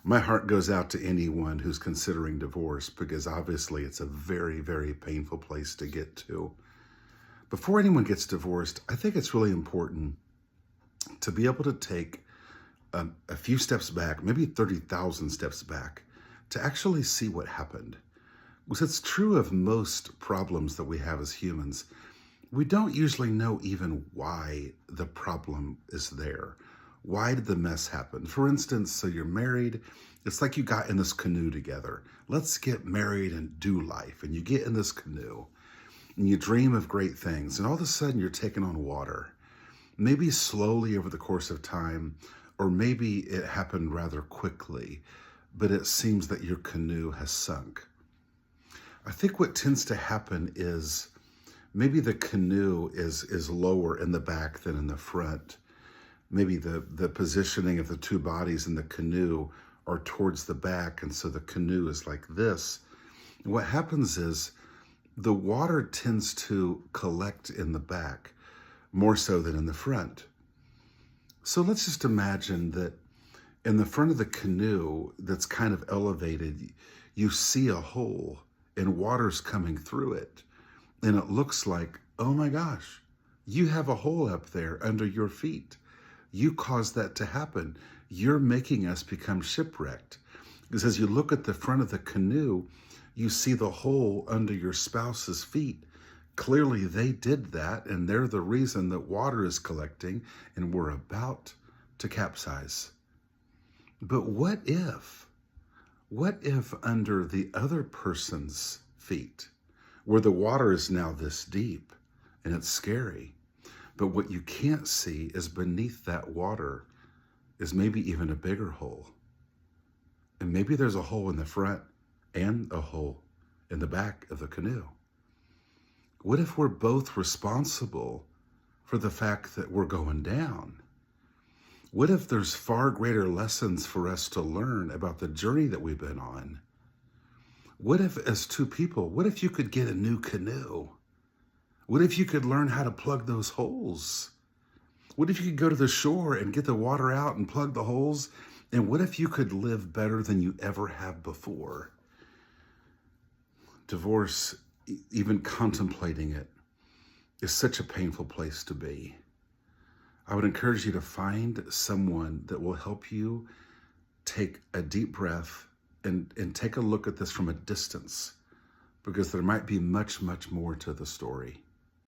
My heart goes out to anyone who's considering divorce because obviously it's a very, very painful place to get to. Before anyone gets divorced, I think it's really important to be able to take a few steps back, maybe 30,000 steps back, to actually see what happened. Because it's true of most problems that we have as humans. We don't usually know even why the problem is there. Why did the mess happen? For instance, so you're married, it's like you got in this canoe together. Let's get married and do life. And you get in this canoe and you dream of great things. And all of a sudden you're taking on water, maybe slowly over the course of time, or maybe it happened rather quickly, but it seems that your canoe has sunk. I think what tends to happen is maybe the canoe is lower in the back than in the front. Maybe the positioning of the two bodies in the canoe are towards the back, and so the canoe is like this. And what happens is the water tends to collect in the back more so than in the front. So let's just imagine that in the front of the canoe that's kind of elevated, you see a hole and water's coming through it. And it looks like, oh my gosh, you have a hole up there under your feet. You caused that to happen. You're making us become shipwrecked. Because as you look at the front of the canoe, you see the hole under your spouse's feet. Clearly they did that, and they're the reason that water is collecting and we're about to capsize. But what if under the other person's feet, where the water is now this deep and it's scary, but what you can't see is beneath that water is maybe even a bigger hole. And maybe there's a hole in the front and a hole in the back of the canoe. What if we're both responsible for the fact that we're going down? What if there's far greater lessons for us to learn about the journey that we've been on? What if, as two people, what if you could get a new canoe? What if you could learn how to plug those holes? What if you could go to the shore and get the water out and plug the holes? And what if you could live better than you ever have before? Divorce, even contemplating it, is such a painful place to be. I would encourage you to find someone that will help you take a deep breath and take a look at this from a distance, because there might be much, much more to the story.